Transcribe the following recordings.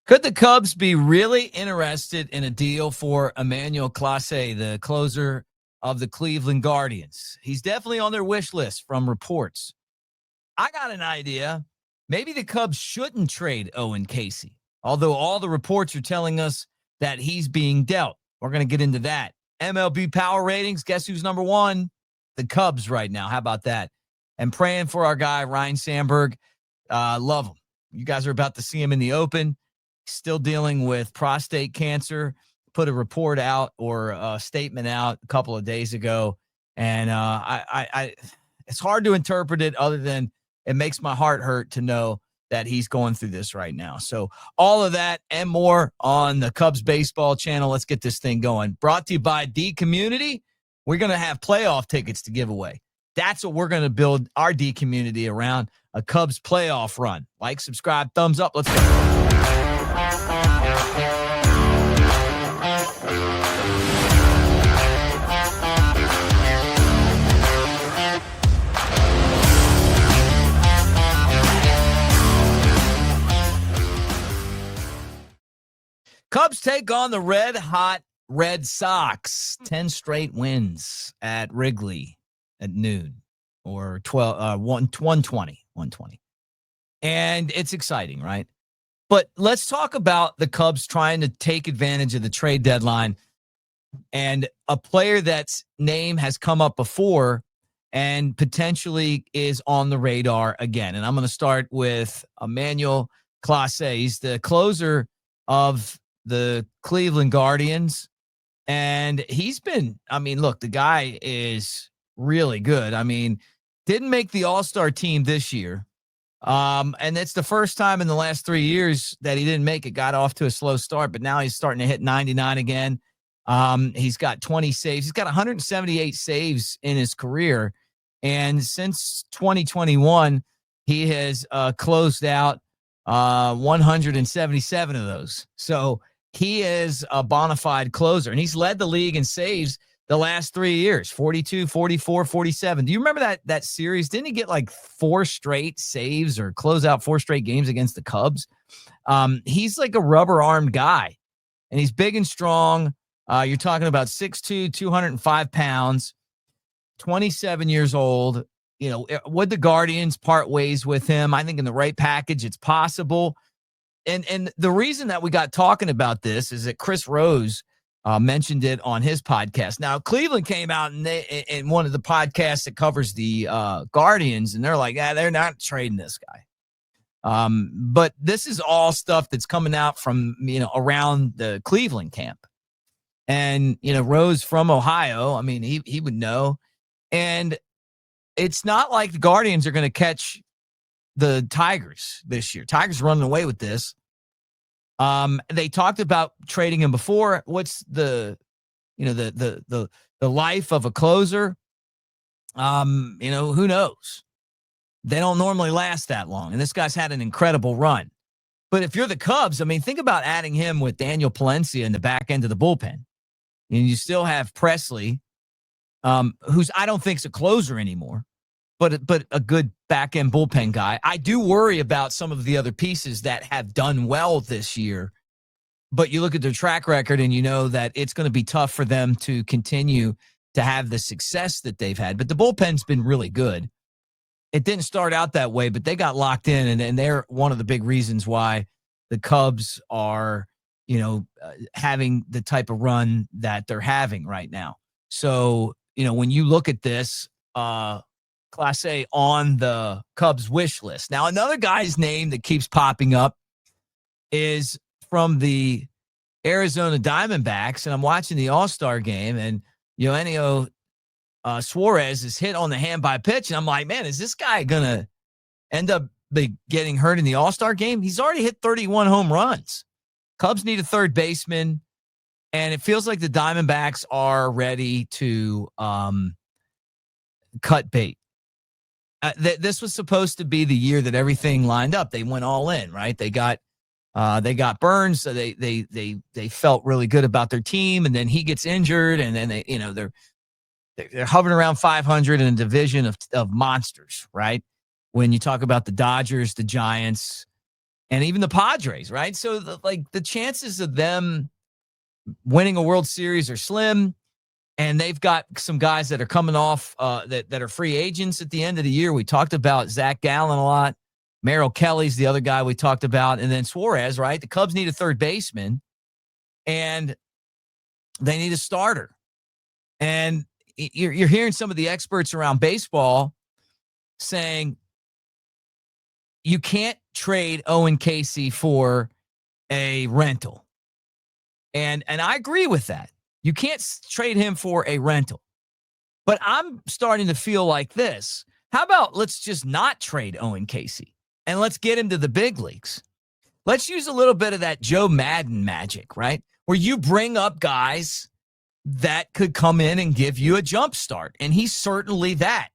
Could the Cubs be really interested in a deal for Emmanuel Clase, the closer of the Cleveland Guardians? He's definitely on their wish list from reports. I got an idea. Maybe the Cubs shouldn't trade Owen Caissie, although all the reports are telling us that he's being dealt. We're going to get into that. MLB power ratings, guess who's number one? The Cubs right now. How about that? And praying for our guy, Ryne Sandberg. Love him. You guys are about to see him in the open. Still dealing with prostate cancer. Put a report out or a statement out a couple of days ago. And it's hard to interpret it other than it makes my heart hurt to know that he's going through this right now. So all of that and more on the Cubs baseball channel. Let's get this thing going. Brought to you by D Community. We're going to have playoff tickets to give away. That's what we're going to build our D Community around, a Cubs playoff run. Like, subscribe, thumbs up. Let's go. Cubs take on the red-hot Red Sox. 10 straight wins at Wrigley at noon or 120. And it's exciting, right? But let's talk about the Cubs trying to take advantage of the trade deadline and a player that's name has come up before and potentially is on the radar again. And I'm going to start with Emmanuel Clase. He's the closer of the Cleveland Guardians. And he's been, look, the guy is really good. Didn't make the All-Star team this year. And it's the first time in the last 3 years that he didn't make it, got off to a slow start, but now he's starting to hit 99 again. He's got 20 saves. He's got 178 saves in his career. And since 2021, he has closed out 177 of those. So he is a bona fide closer, and he's led the league in saves the last 3 years, 42, 44, 47. Do you remember that series? Didn't he get like 4 straight saves or close out 4 straight games against the Cubs? He's like a rubber-armed guy, and he's big and strong. You're talking about 6'2", 205 pounds, 27 years old. You know, would the Guardians part ways with him? I think in the right package, it's possible. And the reason that we got talking about this is that Chris Rose mentioned it on his podcast. Now, Cleveland came out in one of the podcasts that covers the Guardians, and they're like, they're not trading this guy. But this is all stuff that's coming out from, around the Cleveland camp. And, Rose from Ohio, he would know. And it's not like the Guardians are going to catch the Tigers this year. Tigers running away with this. They talked about trading him before. What's the life of a closer? Who knows? They don't normally last that long. And this guy's had an incredible run. But if you're the Cubs, think about adding him with Daniel Palencia in the back end of the bullpen. And you still have Presley, who's I don't think's a closer anymore, but a good back-end bullpen guy. I do worry about some of the other pieces that have done well this year, but you look at their track record and you know that it's going to be tough for them to continue to have the success that they've had. But the bullpen's been really good. It didn't start out that way, but they got locked in, and they're one of the big reasons why the Cubs are, having the type of run that they're having right now. So, when you look at this, Clase on the Cubs wish list. Now, another guy's name that keeps popping up is from the Arizona Diamondbacks, and I'm watching the All-Star game, and Eugenio Suarez is hit on the hand by pitch, and I'm like, man, is this guy going to end up getting hurt in the All-Star game? He's already hit 31 home runs. Cubs need a third baseman, and it feels like the Diamondbacks are ready to cut bait. This was supposed to be the year that everything lined up. They went all in, right? They got Burns, so they felt really good about their team, and then he gets injured, and then they're hovering around 500 in a division of monsters, right? When you talk about the Dodgers, the Giants, and even the Padres, right? So the chances of them winning a World Series are slim. And they've got some guys that are coming off that are free agents at the end of the year. We talked about Zach Gallen a lot. Merrill Kelly's the other guy we talked about. And then Suarez, right? The Cubs need a third baseman, and they need a starter. And you're hearing some of the experts around baseball saying you can't trade Owen Caissie for a rental. And I agree with that. You can't trade him for a rental. But I'm starting to feel like this. How about let's just not trade Owen Caissie and let's get him to the big leagues? Let's use a little bit of that Joe Madden magic, right? Where you bring up guys that could come in and give you a jump start. And he's certainly that.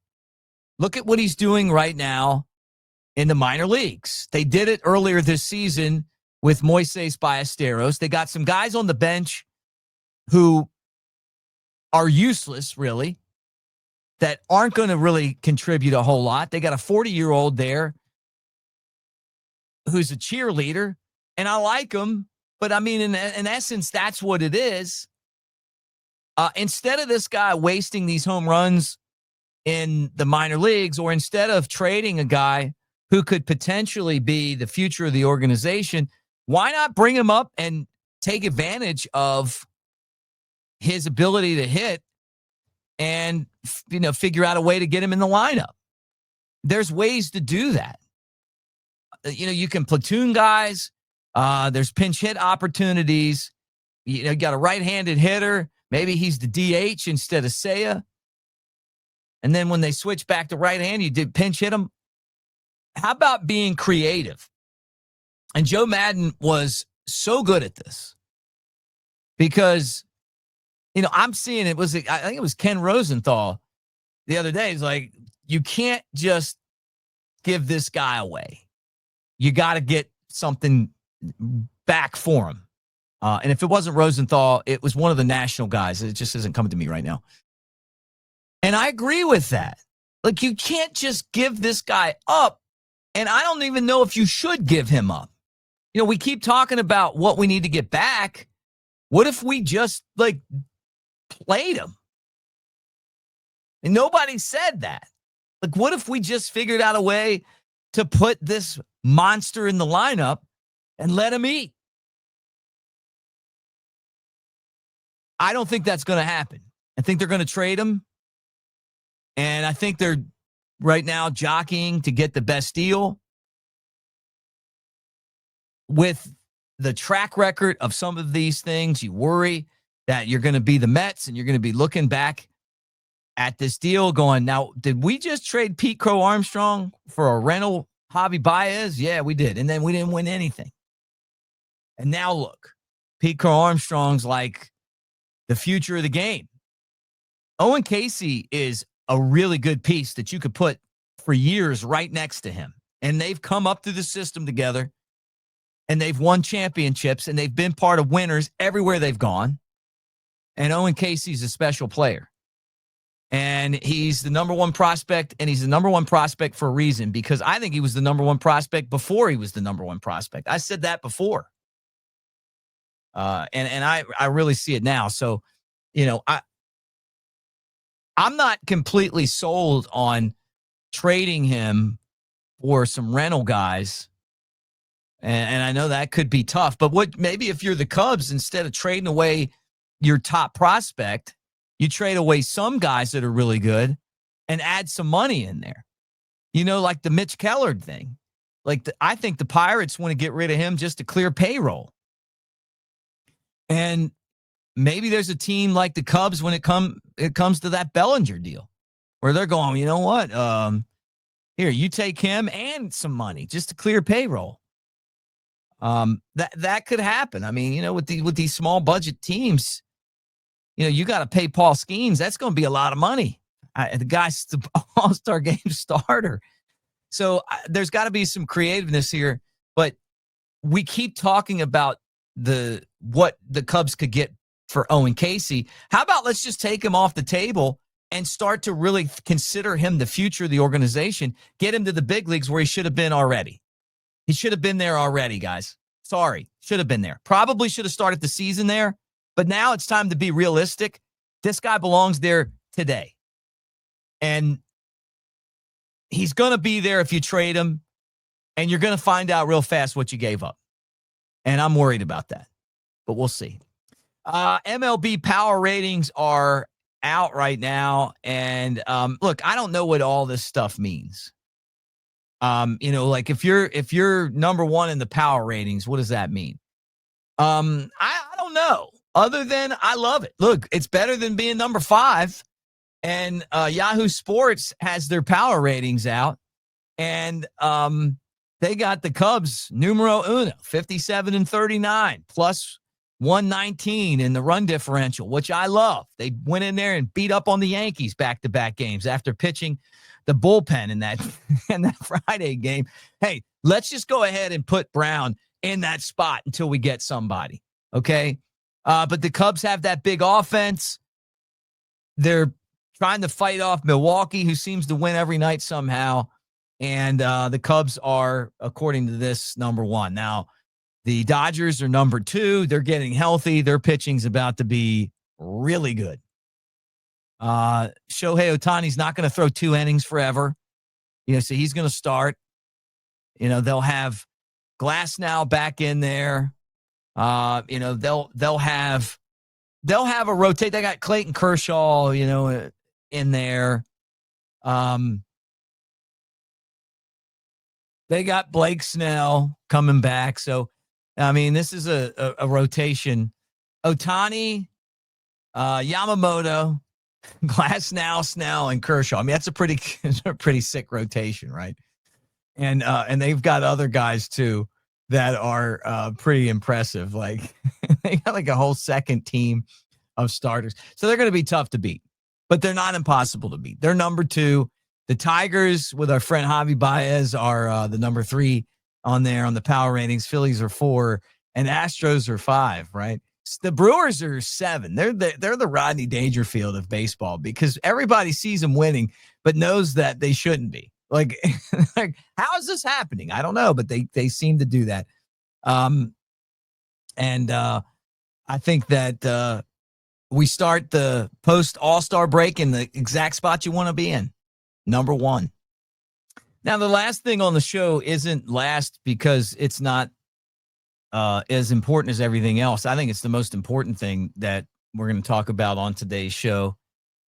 Look at what he's doing right now in the minor leagues. They did it earlier this season with Moises Ballesteros. They got some guys on the bench who are useless, really, that aren't going to really contribute a whole lot. They got a 40-year-old there who's a cheerleader, and I like him, but I mean, in essence, that's what it is. Instead of this guy wasting these home runs in the minor leagues, or instead of trading a guy who could potentially be the future of the organization, why not bring him up and take advantage of his ability to hit and, figure out a way to get him in the lineup? There's ways to do that. You can platoon guys. There's pinch hit opportunities. You got a right-handed hitter. Maybe he's the DH instead of Seiya. And then when they switch back to right hand, you did pinch hit him. How about being creative? And Joe Madden was so good at this because, I'm seeing I think it was Ken Rosenthal the other day. He's like, you can't just give this guy away. You got to get something back for him. And if it wasn't Rosenthal, it was one of the national guys. It just isn't coming to me right now. And I agree with that. Like, you can't just give this guy up. And I don't even know if you should give him up. We keep talking about what we need to get back. What if we just, played him? And nobody said that. Like, what if we just figured out a way to put this monster in the lineup and let him eat? I don't think that's going to happen. I think they're going to trade him. And I think they're right now jockeying to get the best deal. With the track record of some of these things, you worry that you're going to be the Mets and you're going to be looking back at this deal going, now, did we just trade Pete Crow Armstrong for a rental Javi Baez? Yeah, we did. And then we didn't win anything. And now look, Pete Crow Armstrong's like the future of the game. Owen Caissie is a really good piece that you could put for years right next to him. And they've come up through the system together, and they've won championships, and they've been part of winners everywhere they've gone. And Owen Caissie's a special player. And he's the number one prospect, and he's the number one prospect for a reason, because I think he was the number one prospect before he was the number one prospect. I said that before. And I really see it now. So, I'm not completely sold on trading him for some rental guys. And I know that could be tough, but maybe if you're the Cubs, instead of trading away your top prospect, you trade away some guys that are really good and add some money in there. Like the Mitch Kellard thing. I think the Pirates want to get rid of him just to clear payroll. And maybe there's a team like the Cubs when it comes to that Bellinger deal, where they're going, you know what? Here, you take him and some money just to clear payroll. That could happen. I mean, with these small budget teams, you got to pay Paul Skeens. That's going to be a lot of money. The guy's the All-Star game starter. So there's got to be some creativeness here. But we keep talking about what the Cubs could get for Owen Caissie. How about let's just take him off the table and start to really consider him the future of the organization, get him to the big leagues where he should have been already. He should have been there already, guys. Sorry, should have been there. Probably should have started the season there, but now it's time to be realistic. This guy belongs there today. And he's going to be there if you trade him, and you're going to find out real fast what you gave up. And I'm worried about that, but we'll see. MLB power ratings are out right now. And look, I don't know what all this stuff means. Like if you're number one in the power ratings, what does that mean? I don't know. Other than I love it. Look, it's better than being number 5. And Yahoo Sports has their power ratings out, and they got the Cubs numero uno, 57-39, plus 119 in the run differential, which I love. They went in there and beat up on the Yankees back-to-back games after pitching the bullpen in that Friday game. Hey, let's just go ahead and put Brown in that spot until we get somebody, okay? But the Cubs have that big offense. They're trying to fight off Milwaukee, who seems to win every night somehow. And the Cubs are, according to this, number 1. Now, the Dodgers are number 2. They're getting healthy. Their pitching's about to be really good. Shohei Ohtani's not going to throw 2 innings forever. So he's going to start. They'll have Glasnow back in there. They'll have a rotate. They got Clayton Kershaw, in there. They got Blake Snell coming back. So, this is a rotation. Ohtani, Yamamoto, Glasnow, Snell, and Kershaw. That's a pretty sick rotation, right? And they've got other guys too that are pretty impressive. Like they got like a whole second team of starters. So they're going to be tough to beat, but they're not impossible to beat. They're number 2. The Tigers with our friend Javi Baez are the number 3 on there on the power ratings. Phillies are 4 and Astros are 5, right? The Brewers are 7. They're the Rodney Dangerfield of baseball because everybody sees them winning, but knows that they shouldn't be. Like how is this happening? I don't know, but they seem to do that. I think that we start the post All-Star break in the exact spot you want to be in, number 1. Now, the last thing on the show isn't last because it's not as important as everything else. I think it's the most important thing that we're going to talk about on today's show,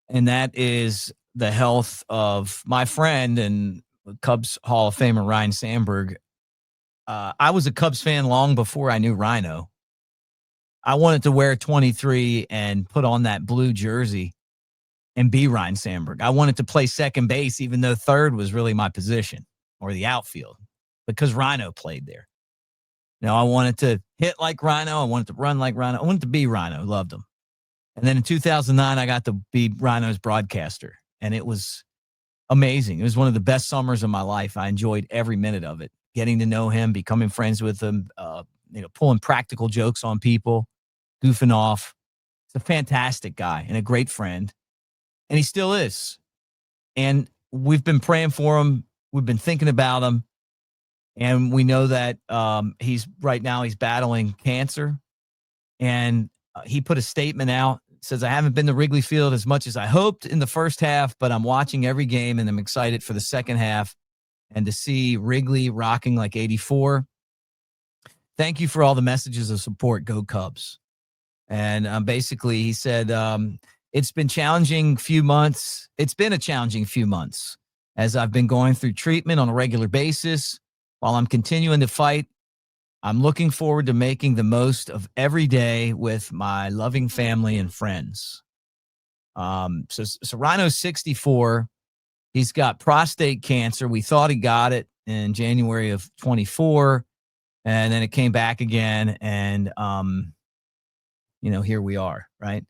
and that is the health of my friend and Cubs Hall of Famer Ryne Sandberg. I was a Cubs fan long before I knew Rhino. I wanted to wear 23 and put on that blue jersey and be Ryne Sandberg. I wanted to play second base, even though third was really my position, or the outfield, because Rhino played there. I wanted to hit like Rhino. I wanted to run like Rhino. I wanted to be Rhino. Loved him. And then in 2009, I got to be Rhino's broadcaster, and it was amazing. It was one of the best summers of my life. I enjoyed every minute of it, getting to know him, becoming friends with him, pulling practical jokes on people, goofing off. He's a fantastic guy and a great friend, and he still is. And we've been praying for him. We've been thinking about him. And we know that he's battling cancer. And he put a statement out. It says, I haven't been to Wrigley Field as much as I hoped in the first half, but I'm watching every game and I'm excited for the second half and to see Wrigley rocking like 84. Thank you for all the messages of support. Go Cubs. And basically he said, it's been a challenging few months as I've been going through treatment on a regular basis. While I'm continuing to fight, I'm looking forward to making the most of every day with my loving family and friends. So Rhino's 64. He's got prostate cancer. We thought he got it in January of 24, and then it came back again. And, here we are, right?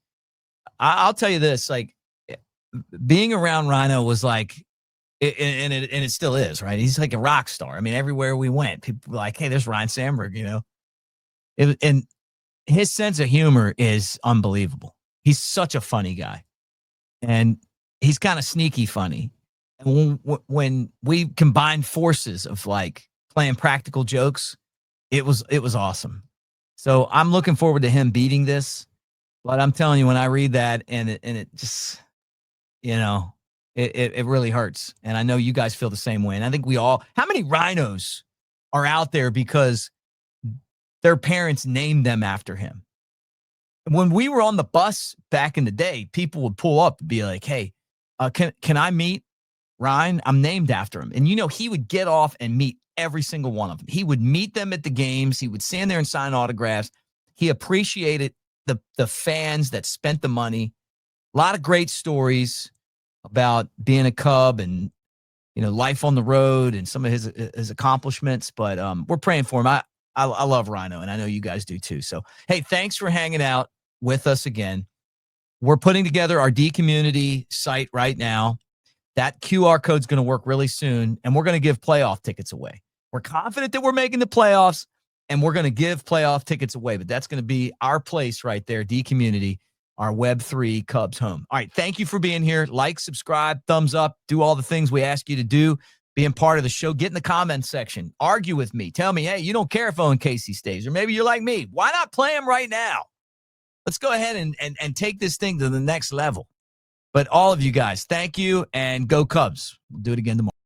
I'll tell you this, like being around Rhino was like, and it still is, right? He's like a rock star. Everywhere we went, people were like, hey, there's Ryne Sandberg, and his sense of humor is unbelievable. He's such a funny guy, and he's kind of sneaky funny. And when we combine forces of like playing practical jokes. It was awesome. So I'm looking forward to him beating this. But I'm telling you, when I read that and it just, it really hurts. And I know you guys feel the same way. And I think we all, how many rhinos are out there because their parents named them after him? When we were on the bus back in the day, people would pull up and be like, hey, can I meet Ryne? I'm named after him. And he would get off and meet every single one of them. He would meet them at the games. He would stand there and sign autographs. He appreciated the fans that spent the money. A lot of great stories about being a Cub and, life on the road and some of his accomplishments. But we're praying for him. I love Rhino, and I know you guys do too. So, hey, thanks for hanging out with us again. We're putting together our D community site right now. That QR code is going to work really soon, and we're going to give playoff tickets away. We're confident that we're making the playoffs, and we're going to give playoff tickets away, but that's going to be our place right there, D community, our Web3 Cubs home. All right, thank you for being here. Like, subscribe, thumbs up, do all the things we ask you to do. Being part of the show, get in the comments section. Argue with me. Tell me, hey, you don't care if Owen Caissie stays, or maybe you're like me. Why not play him right now? Let's go ahead and take this thing to the next level. But all of you guys, thank you, and go Cubs. We'll do it again tomorrow.